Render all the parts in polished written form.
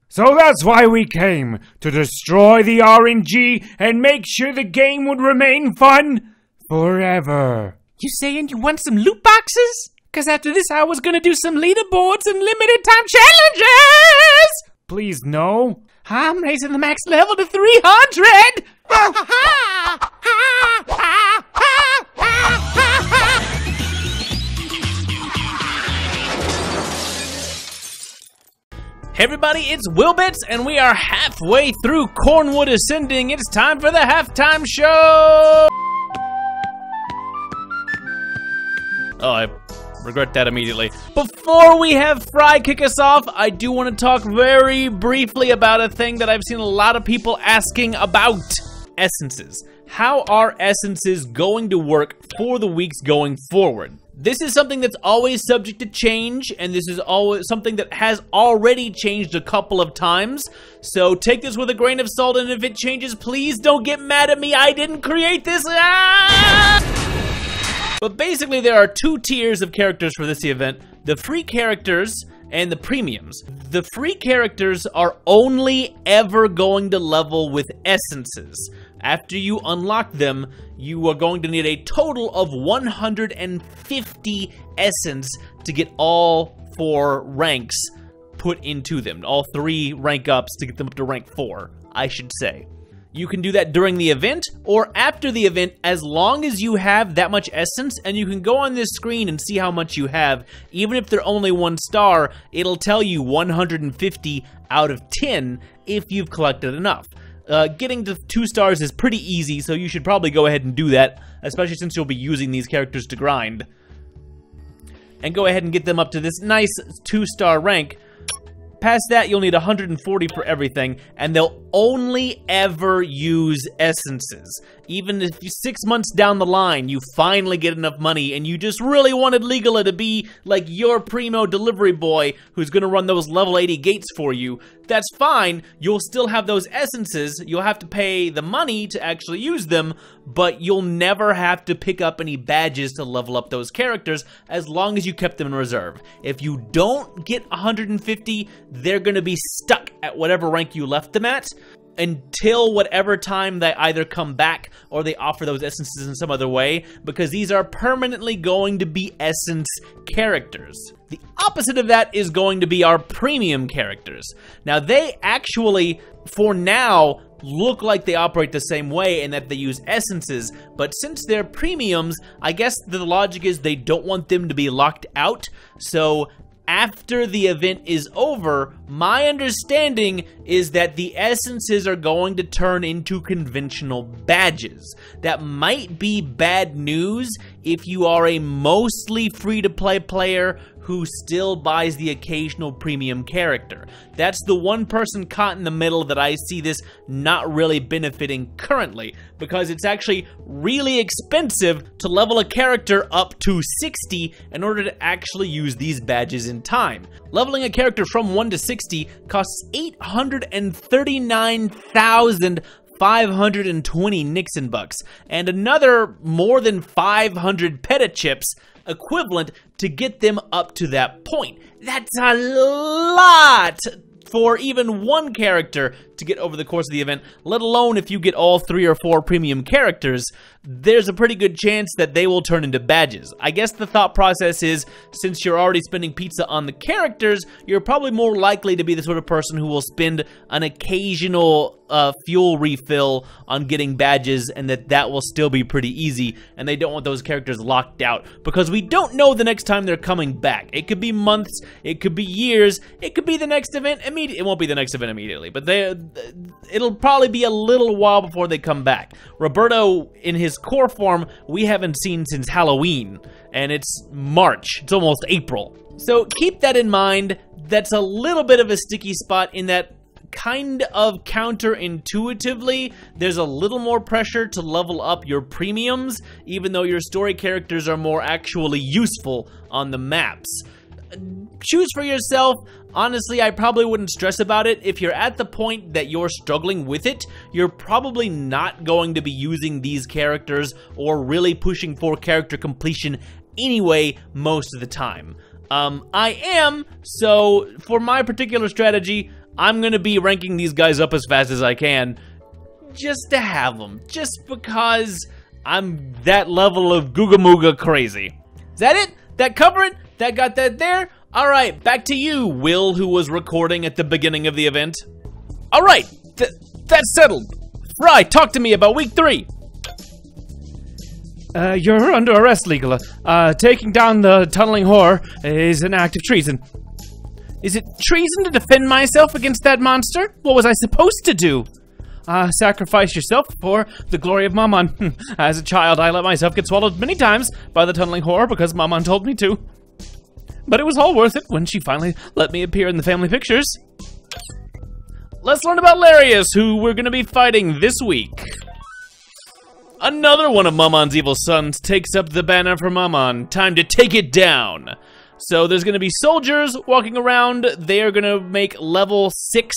So that's why we came, to destroy the RNG and make sure the game would remain fun forever. You saying you want some loot boxes? Cause after this I was gonna do some leaderboards and limited time challenges! Please, no. I'm raising the max level to 300! Hey everybody, it's WillBits, and we are halfway through Cornwood Ascending. It's time for the halftime show! Oh, I regret that immediately. Before we have Fry kick us off, I do want to talk very briefly about a thing that I've seen a lot of people asking about. Essences. How are essences going to work for the weeks going forward? This is something that's always subject to change, and this is always something that has already changed a couple of times. So take this with a grain of salt, and if it changes, please don't get mad at me. I didn't create this. But basically, there are two tiers of characters for this event: the free characters and the premiums. The free characters are only ever going to level with essences. After you unlock them, you are going to need a total of 150 essence to get all 4 ranks put into them. All 3 rank ups to get them up to rank 4, I should say. You can do that during the event or after the event, as long as you have that much essence, and you can go on this screen and see how much you have. Even if they're only 1 star, it'll tell you 150 out of 10 if you've collected enough. Getting to 2 stars is pretty easy, so you should probably go ahead and do that, especially since you'll be using these characters to grind. And go ahead and get them up to this nice 2-star rank. Past that, you'll need 140 for everything, and they'll only ever use essences. Even if 6 months down the line, you finally get enough money, and you just really wanted Leegola to be like your primo delivery boy who's gonna run those level 80 gates for you, that's fine. You'll still have those essences. You'll have to pay the money to actually use them, but you'll never have to pick up any badges to level up those characters as long as you kept them in reserve. If you don't get 150, they're gonna be stuck at whatever rank you left them at until whatever time they either come back or they offer those essences in some other way, because these are permanently going to be essence characters. The opposite of that is going to be our premium characters. Now, they actually, for now, look like they operate the same way in that they use essences, but since they're premiums, I guess the logic is they don't want them to be locked out, so after the event is over, my understanding is that the essences are going to turn into conventional badges. That might be bad news if you are a mostly free-to-play player who still buys the occasional premium character. That's the one person caught in the middle that I see this not really benefiting currently, because it's actually really expensive to level a character up to 60 in order to actually use these badges in time. Leveling a character from 1 to 60 costs 839,520 Nixon bucks, and another more than 500 petachips equivalent to get them up to that point. That's a lot for even one character to get over the course of the event, let alone if you get all 3 or 4 premium characters. There's a pretty good chance that they will turn into badges. I guess the thought process is, since you're already spending pizza on the characters, you're probably more likely to be the sort of person who will spend an occasional fuel refill on getting badges, and that will still be pretty easy, and they don't want those characters locked out, because we don't know the next time they're coming back. It could be months, it could be years, it could be the next event immediately. It won't be the next event immediately, but it'll probably be a little while before they come back. Roberto, in his core form, we haven't seen since Halloween, and it's March. It's almost April. So keep that in mind. That's a little bit of a sticky spot in that, kind of counterintuitively, there's a little more pressure to level up your premiums, even though your story characters are more actually useful on the maps. Choose for yourself. Honestly, I probably wouldn't stress about it. If you're at the point that you're struggling with it, you're probably not going to be using these characters or really pushing for character completion anyway most of the time. I am, so for my particular strategy, I'm gonna be ranking these guys up as fast as I can, just to have them, just because I'm that level of Googa Mooga crazy. Is that it? That cover it? That got that there? All right, back to you, Will, who was recording at the beginning of the event. All right, that's settled. Fry, talk to me about week 3. You're under arrest, Leegola. Taking down the tunneling whore is an act of treason. Is it treason to defend myself against that monster? What was I supposed to do? Sacrifice yourself for the glory of Mammon. As a child, I let myself get swallowed many times by the tunneling whore because Mammon told me to. But it was all worth it when she finally let me appear in the family pictures. Let's learn about Larius, who we're gonna be fighting this week. Another one of Mammon's evil sons takes up the banner for Mammon. Time to take it down. So there's gonna be soldiers walking around. They are gonna make level 6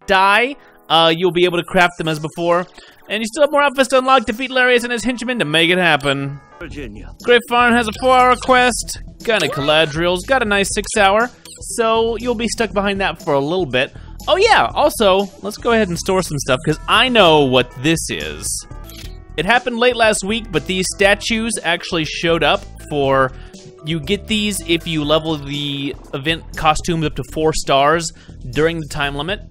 die. You'll be able to craft them as before. And you still have more outfits to unlock. Defeat Larius and his henchmen to make it happen. Virginia. Great Farm has a 4-hour quest. Gunna Caladriel's got a nice 6-hour. So you'll be stuck behind that for a little bit. Oh yeah, also, let's go ahead and store some stuff, because I know what this is. It happened late last week, but these statues actually showed up for... You get these if you level the event costumes up to 4 stars during the time limit.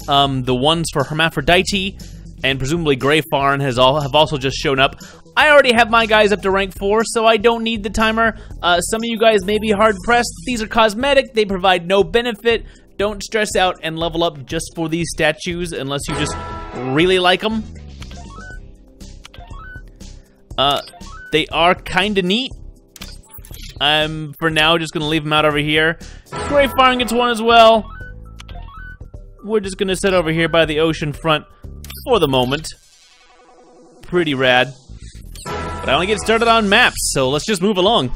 The ones for Hermaphrodite and presumably Grey Farn have also just shown up. I already have my guys up to rank 4, so I don't need the timer. Some of you guys may be hard-pressed. These are cosmetic. They provide no benefit. Don't stress out and level up just for these statues unless you just really like them. They are kind of neat. I'm, for now, just going to leave them out over here. Grey Farn gets one as well. We're just going to sit over here by the ocean front for the moment. Pretty rad. But I want to get started on maps, so let's just move along.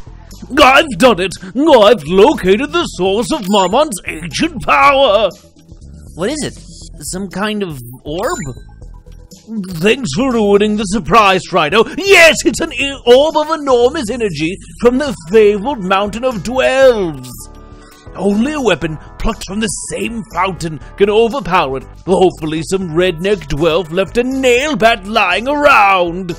I've done it! I've located the source of Mammon's ancient power! What is it? Some kind of orb? Thanks for ruining the surprise, Strido. Yes, it's an orb of enormous energy from the fabled Mountain of Dwelves. Only a weapon plucked from the same fountain can overpower it. Hopefully some redneck dwarf left a nail bat lying around.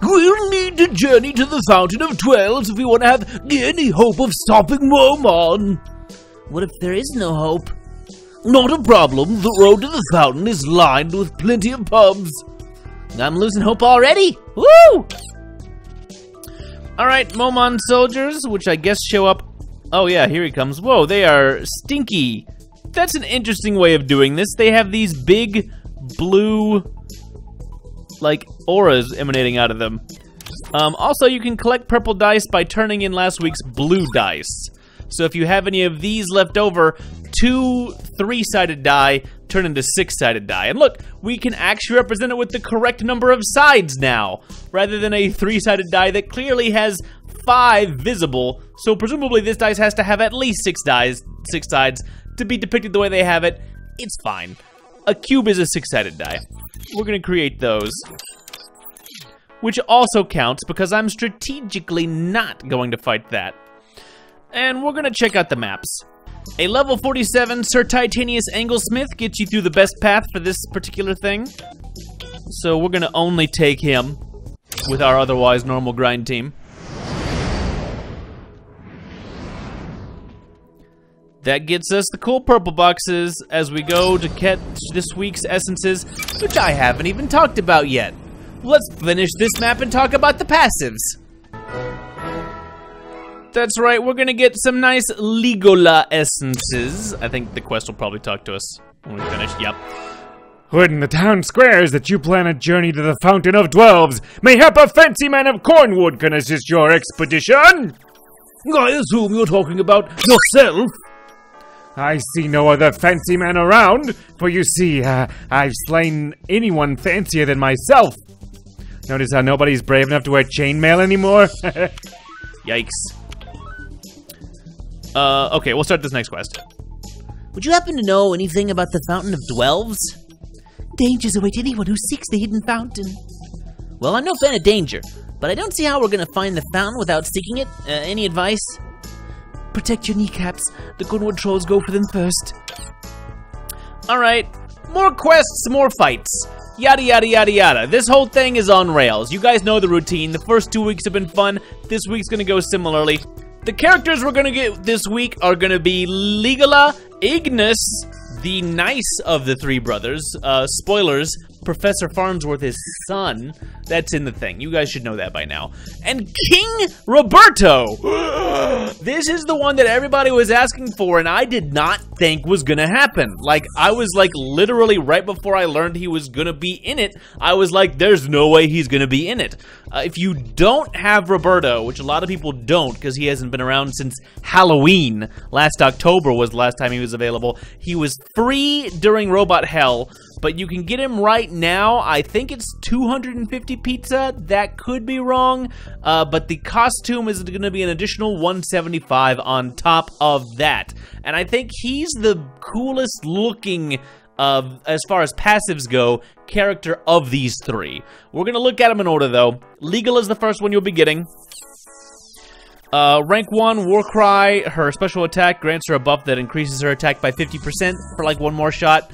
We'll need to journey to the Fountain of Dwelves if we want to have any hope of stopping Mammon. What if there is no hope? Not a problem. The road to the fountain is lined with plenty of pubs. I'm losing hope already. Woo! Alright, Mammon soldiers, which I guess show up. Oh yeah, here he comes. Whoa, they are stinky. That's an interesting way of doing this. They have these big blue, like, auras emanating out of them. Also, you can collect purple dice by turning in last week's blue dice. So if you have any of these left over, 2 3-sided die turn into 6-sided die. And look, we can actually represent it with the correct number of sides now, rather than a 3-sided die that clearly has 5 visible. So presumably this dice has to have at least 6 sides to be depicted the way they have it. It's fine. A cube is a 6-sided die. We're gonna create those. Which also counts because I'm strategically not going to fight that. And we're gonna check out the maps. A level 47 Sir Titanius Anglesmith gets you through the best path for this particular thing. So we're gonna only take him with our otherwise normal grind team. That gets us the cool purple boxes as we go to catch this week's essences, which I haven't even talked about yet. Let's finish this map and talk about the passives. That's right, we're gonna get some nice Leegola essences. I think the quest will probably talk to us when we finish, yep. When the town squares that you plan a journey to the Fountain of Dwelves, mayhap a fancy man of Cornwood can assist your expedition? I assume you're talking about yourself. I see no other fancy man around, for you see, I've slain anyone fancier than myself. Notice how nobody's brave enough to wear chainmail anymore? Yikes. Okay, we'll start this next quest. Would you happen to know anything about the Fountain of Dwelves? Dangers await anyone who seeks the hidden fountain. Well, I'm no fan of danger, but I don't see how we're gonna find the fountain without seeking it. Any advice? Protect your kneecaps. The Cornwood trolls go for them first. Alright, more quests, more fights. Yada yada yada yada. This whole thing is on rails. You guys know the routine. The first 2 weeks have been fun. This week's gonna go similarly. The characters we're gonna get this week are gonna be Leegola, Ignis, the nice of the three brothers. Spoilers, Professor Farnsworth's son. That's in the thing. You guys should know that by now. And King Roberto! This is the one that everybody was asking for, and I did not think was gonna happen. Like, I was like, literally right before I learned he was gonna be in it, I was like, there's no way he's gonna be in it. If you don't have Roberto, which a lot of people don't, because he hasn't been around since Halloween, last October was the last time he was available, he was free during Robot Hell, but you can get him right now. I think it's 250 pizza. That could be wrong, but the costume is going to be an additional 175 on top of that. And I think he's the coolest looking, as far as passives go, character of these three. We're going to look at them in order, though. Leegola is the first one you'll be getting. Rank 1, Warcry, her special attack grants her a buff that increases her attack by 50% for like one more shot.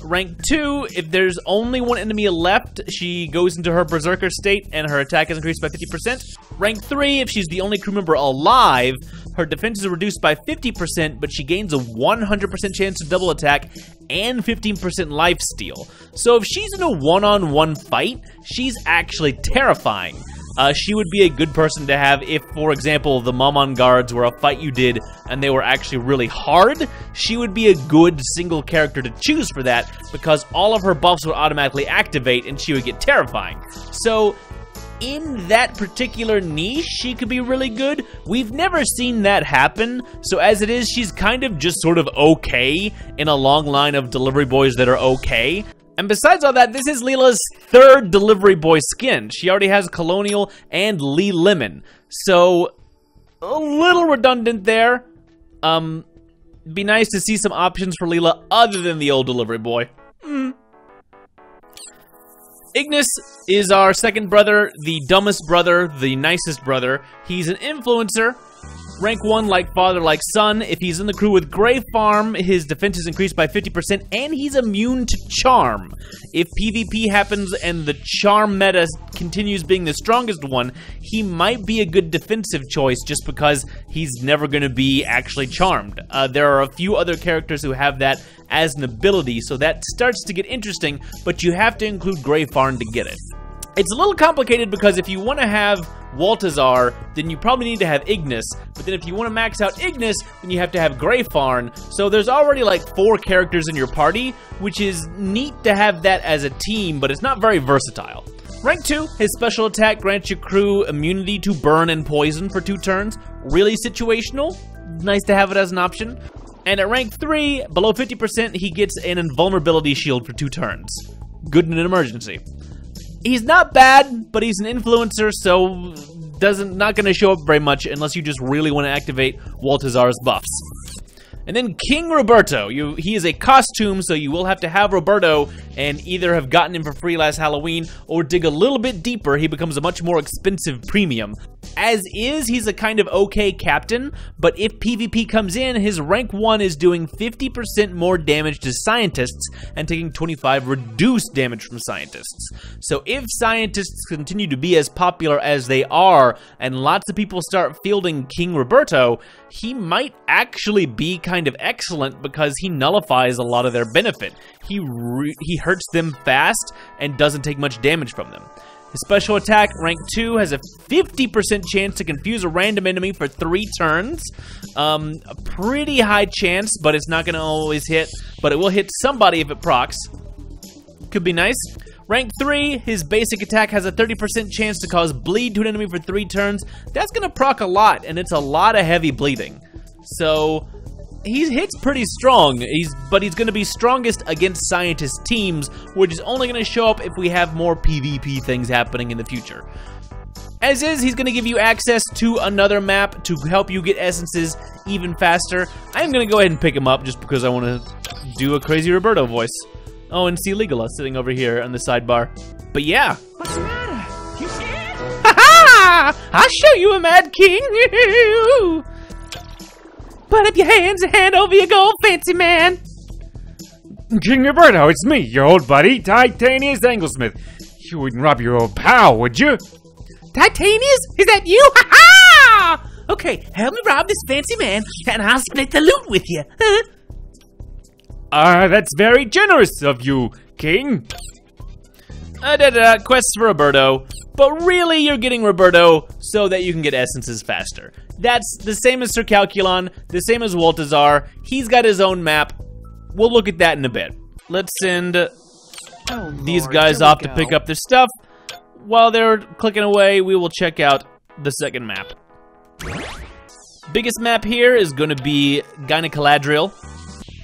Rank 2, if there's only one enemy left, she goes into her Berserker state and her attack is increased by 50%. Rank 3, if she's the only crew member alive, her defense is reduced by 50%, but she gains a 100% chance to double attack and 15% lifesteal. So if she's in a one-on-one fight, she's actually terrifying. She would be a good person to have if, for example, the Mammon guards were a fight you did and they were actually really hard. She would be a good single character to choose for that because all of her buffs would automatically activate and she would get terrifying. So in that particular niche, she could be really good. We've never seen that happen, so as it is, she's kind of just sort of okay in a long line of delivery boys that are okay. And besides all that, this is Leela's third delivery boy skin. She already has Colonial and Lee Lemon. So, a little redundant there. Be nice to see some options for Leela other than the old delivery boy. Ignis is our second brother, the dumbest brother, the nicest brother. He's an influencer. Rank 1, like father, like son. If he's in the crew with Grey Farm, his defense is increased by 50%, and he's immune to charm. If PvP happens and the charm meta continues being the strongest one, he might be a good defensive choice just because he's never going to be actually charmed. There are a few other characters who have that as an ability, so that starts to get interesting, but you have to include Grey Farm to get it. It's a little complicated because if you want to have Waltazar, then you probably need to have Ignis. But then if you want to max out Ignis, then you have to have Grey Farm. So there's already like 4 characters in your party, which is neat to have that as a team, but it's not very versatile. Rank 2, his special attack grants your crew immunity to burn and poison for 2 turns. Really situational. Nice to have it as an option. And at rank 3, below 50%, he gets an invulnerability shield for 2 turns. Good in an emergency. He's not bad, but he's an influencer, so not going to show up very much unless you just really want to activate Waltazar's buffs. And then King Roberto. He is a costume, so you will have to have Roberto and either have gotten him for free last Halloween or dig a little bit deeper. He becomes a much more expensive premium. As is, he's a kind of okay captain, but if PvP comes in, his rank 1 is doing 50% more damage to scientists and taking 25 reduced damage from scientists. So if scientists continue to be as popular as they are and lots of people start fielding King Roberto, he might actually be kind of excellent because he nullifies a lot of their benefit. He hurts them fast and doesn't take much damage from them. His special attack, rank 2, has a 50% chance to confuse a random enemy for 3 turns. A pretty high chance, but it's not going to always hit. But it will hit somebody if it procs. Could be nice. Rank 3, his basic attack has a 30% chance to cause bleed to an enemy for 3 turns. That's going to proc a lot, and it's a lot of heavy bleeding. So he hits pretty strong, but he's going to be strongest against scientist teams, which is only going to show up if we have more PvP things happening in the future. As is, he's going to give you access to another map to help you get essences even faster. I'm going to go ahead and pick him up just because I want to do a crazy Roberto voice. Oh, and see Leegola sitting over here on the sidebar. But yeah. What's the matter? You scared? Ha ha! I'll show you a mad king! Put up your hands and hand over your gold, fancy man. King Roberto, it's me, your old buddy, Titanius Anglesmith. You wouldn't rob your old pal, would you? Titanius? Is that you? Ha-ha! Okay, help me rob this fancy man, and I'll split the loot with you. That's very generous of you, King. Quests for Roberto, but really you're getting Roberto so that you can get essences faster. That's the same as Sir Calculon, the same as Waltazar. He's got his own map. We'll look at that in a bit. Let's send these guys off to pick up their stuff. While they're clicking away, we will check out the second map. Biggest map here is going to be Gynecoladriel,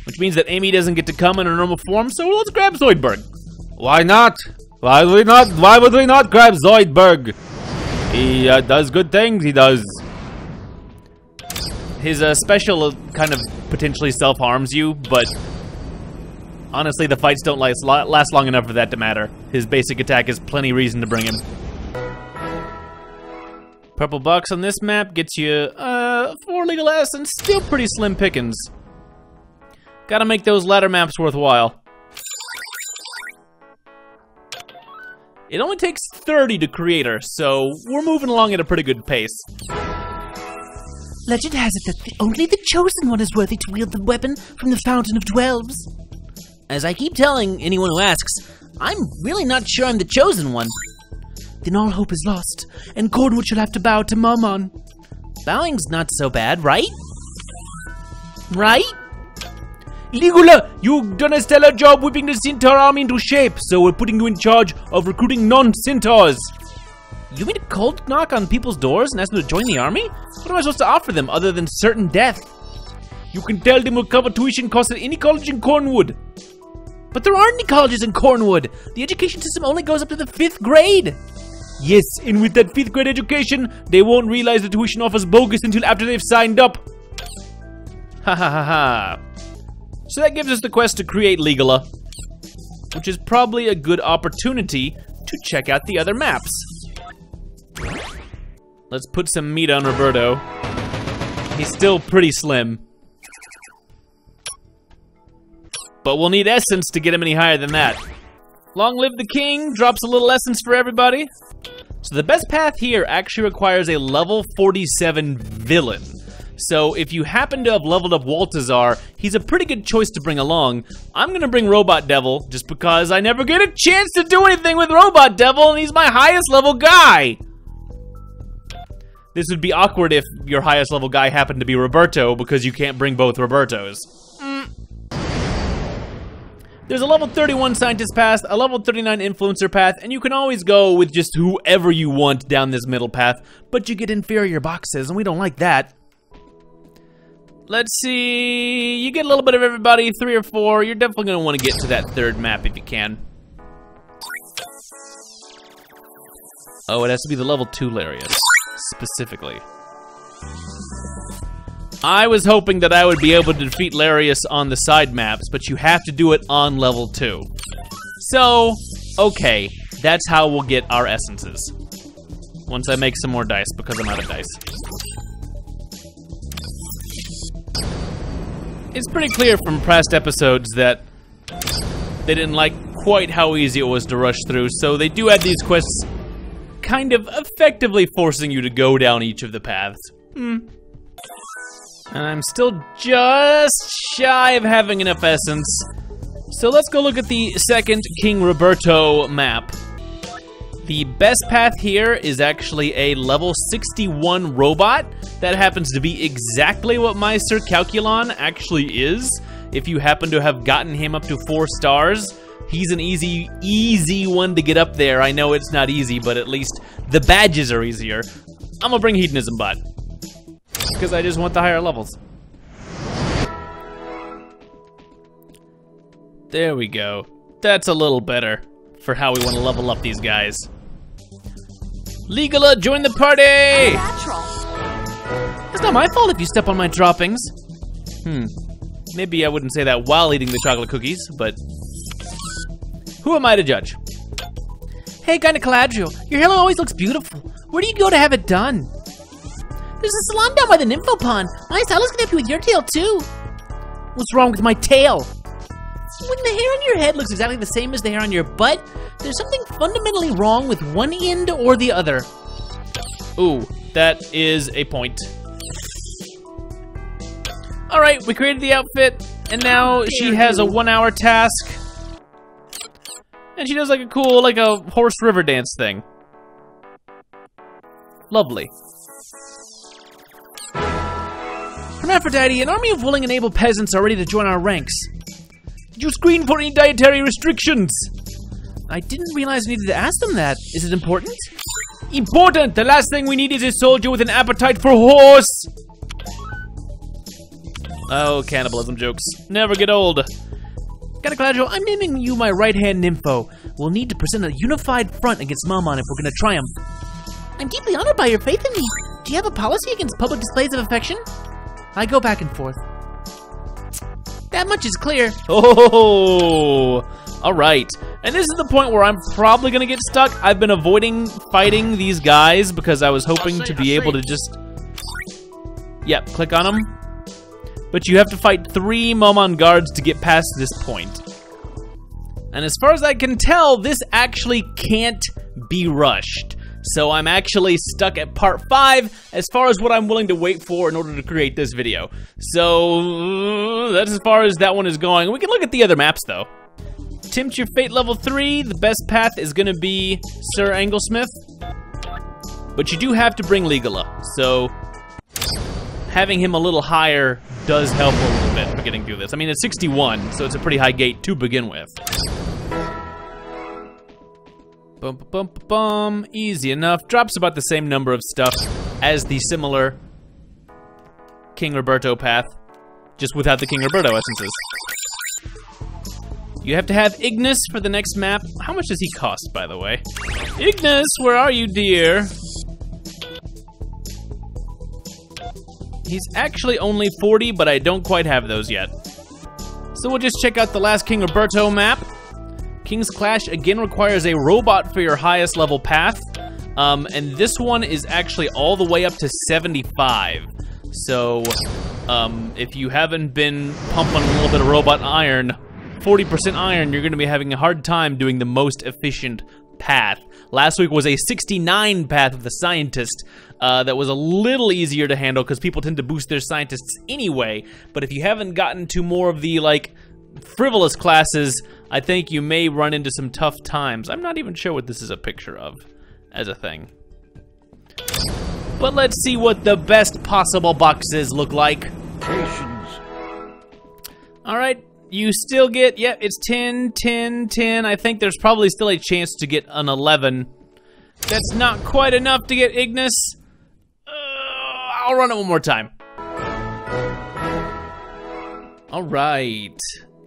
which means that Amy doesn't get to come in her normal form, so let's grab Zoidberg. Why not? Why would we not grab Zoidberg? He does good things, he does. His special kind of potentially self-harms you, but honestly, the fights don't last long enough for that to matter. His basic attack is plenty reason to bring him. Purple box on this map gets you 4 legal essence, still pretty slim pickings. Gotta make those ladder maps worthwhile. It only takes 30 to create her, so we're moving along at a pretty good pace. Legend has it that only the chosen one is worthy to wield the weapon from the Fountain of Dwelves. As I keep telling anyone who asks, I'm really not sure I'm the chosen one. Then all hope is lost, and Cornwood shall have to bow to Mammon. Bowing's not so bad, right? Right? Leegola, you've done a stellar job whipping the Centaur army into shape, so we're putting you in charge of recruiting non-Centaurs. You mean to cold knock on people's doors and ask them to join the army? What am I supposed to offer them other than certain death? You can tell them we'll cover tuition costs at any college in Cornwood. But there aren't any colleges in Cornwood. The education system only goes up to the 5th grade. Yes, and with that 5th grade education, they won't realize the tuition offer's bogus until after they've signed up. Ha ha ha ha. So that gives us the quest to create Leegola, which is probably a good opportunity to check out the other maps. Let's put some meat on Roberto. He's still pretty slim. But we'll need essence to get him any higher than that. Long live the king, drops a little essence for everybody. So the best path here actually requires a level 47 villain. So if you happen to have leveled up Waltazar, he's a pretty good choice to bring along. I'm gonna bring Robot Devil, just because I never get a chance to do anything with Robot Devil, and he's my highest level guy. This would be awkward if your highest level guy happened to be Roberto, because you can't bring both Robertos. There's a level 31 Scientist path, a level 39 Influencer path, and you can always go with just whoever you want down this middle path, but you get inferior boxes, and we don't like that. Let's see, you get a little bit of everybody, 3 or 4. You're definitely gonna wanna get to that 3rd map if you can. Oh, it has to be the level 2 Larius, specifically. I was hoping that I would be able to defeat Larius on the side maps, but you have to do it on level 2. So, okay, that's how we'll get our essences. Once I make some more dice, because I'm out of dice. It's pretty clear from past episodes that they didn't like quite how easy it was to rush through, so they do add these quests kind of effectively forcing you to go down each of the paths. And I'm still just shy of having enough essence. So let's go look at the second King Roberto map. The best path here is actually a level 61 robot. That happens to be exactly what my Sir Calculon actually is. If you happen to have gotten him up to 4 stars, he's an easy one to get up there. I know it's not easy, but at least the badges are easier. I'm gonna bring Hedonism Bot, because I just want the higher levels. There we go. That's a little better for how we want to level up these guys. Leegola, join the party! It's not my fault if you step on my droppings. Maybe I wouldn't say that while eating the chocolate cookies, but who am I to judge? Hey, Gynecoladriel, your hair always looks beautiful. Where do you go to have it done? There's a salon down by the nympho pond. My stylist can help you with your tail, too. What's wrong with my tail? When the hair on your head looks exactly the same as the hair on your butt, there's something fundamentally wrong with one end or the other. Ooh, that is a point. All right, we created the outfit, and now she has a 1 hour task. And she does like a cool, like a horse river dance thing. Lovely. Hermaphrodite, an army of willing and able peasants are ready to join our ranks. Did you screen for any dietary restrictions? I didn't realize I needed to ask them that. Is it important? Important! The last thing we need is a soldier with an appetite for horse! Oh, cannibalism jokes. Never get old. Cataclaggio, I'm naming you my right-hand nympho. We'll need to present a unified front against Mammon if we're gonna triumph. I'm deeply honored by your faith in me. Do you have a policy against public displays of affection? I go back and forth. That much is clear. Oh, all right. And this is the point where I'm probably gonna get stuck. I've been avoiding fighting these guys because I was hoping to be able to just... Yep, click on them. But you have to fight 3 Mammon guards to get past this point. And as far as I can tell, this actually can't be rushed. So I'm actually stuck at part 5 as far as what I'm willing to wait for in order to create this video. So that's as far as that one is going. We can look at the other maps though. Tempt your fate level 3, the best path is gonna be Sir Anglesmith. But you do have to bring Leegola, so having him a little higher does help a little bit for getting through this. I mean, it's 61, so it's a pretty high gate to begin with. Bum, bum, bum, bum. Easy enough. Drops about the same number of stuff as the similar King Roberto path, just without the King Roberto essences. You have to have Ignis for the next map. How much does he cost, by the way? Ignis, where are you, dear? He's actually only 40, but I don't quite have those yet. So we'll just check out the last King Roberto map. King's Clash again requires a robot for your highest level path. And this one is actually all the way up to 75. So if you haven't been pumping a little bit of robot iron, 40% iron, you're gonna be having a hard time doing the most efficient path. Last week was a 69 path with the scientist that was a little easier to handle because people tend to boost their scientists anyway. But if you haven't gotten to more of the like frivolous classes, I think you may run into some tough times. I'm not even sure what this is a picture of as a thing. But let's see what the best possible boxes look like. All right. You still get, yep, it's 10, 10, 10. I think there's probably still a chance to get an 11. That's not quite enough to get Ignis. I'll run it one more time. All right.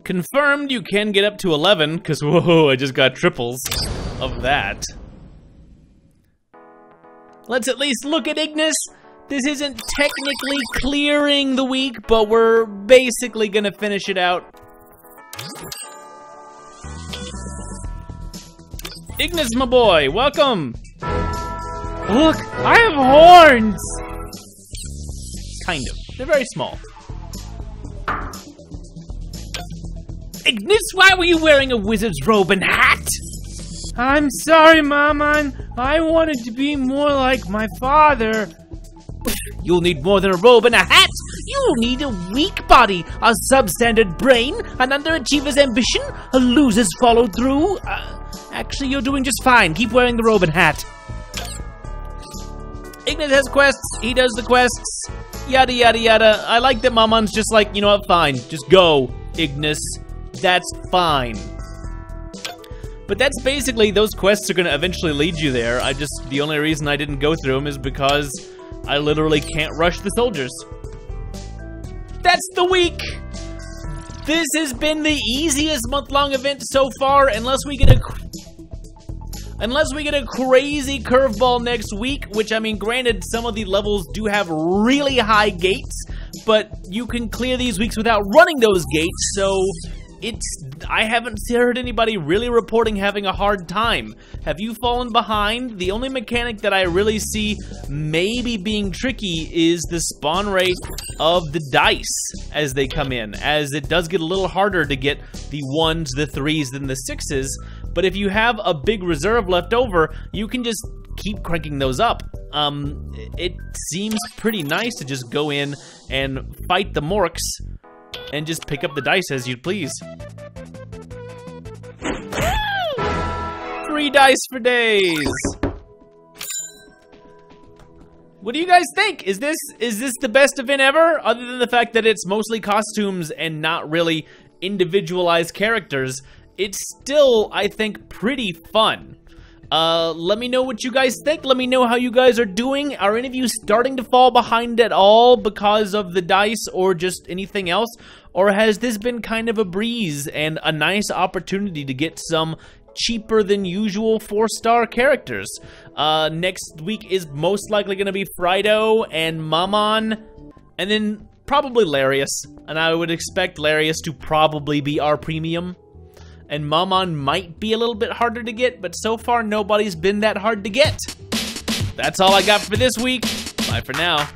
Confirmed you can get up to 11, because whoa, I just got triples of that. Let's at least look at Ignis. This isn't technically clearing the week, but we're basically gonna finish it out. Ignis, my boy, welcome. Look, I have horns. Kind of. They're very small. Ignis, why were you wearing a wizard's robe and hat? I'm sorry, Mammon. I wanted to be more like my father. You'll need more than a robe and a hat. You'll need a weak body, a substandard brain, an underachiever's ambition, a loser's follow-through. Actually, you're doing just fine. Keep wearing the robe and hat. Ignis has quests. He does the quests. Yada, yada, yada. I like that Mammon's just like, you know what, fine. Just go, Ignis. That's fine. But that's basically, those quests are going to eventually lead you there. The only reason I didn't go through them is because I literally can't rush the soldiers. That's the week! This has been the easiest month-long event so far, unless we get a crazy curveball next week, which, I mean, granted, some of the levels do have really high gates, but you can clear these weeks without running those gates, so I haven't heard anybody really reporting having a hard time. Have you fallen behind? The only mechanic that I really see maybe being tricky is the spawn rate of the dice as they come in, as it does get a little harder to get the 1s, the 3s, than the 6s. But if you have a big reserve left over, you can just keep cranking those up. It seems pretty nice to just go in and fight the Morks and just pick up the dice as you please. 3 dice for days. What do you guys think? Is this the best event ever? Other than the fact that it's mostly costumes and not really individualized characters, it's still, I think, pretty fun. Let me know what you guys think. Let me know how you guys are doing. Are any of you starting to fall behind at all because of the dice or just anything else? Or has this been kind of a breeze and a nice opportunity to get some cheaper than usual 4-star characters? Next week is most likely going to be Frido and Mammon, and then probably Larius. And I would expect Larius to probably be our premium. And Mammon might be a little bit harder to get, but so far nobody's been that hard to get. That's all I got for this week. Bye for now.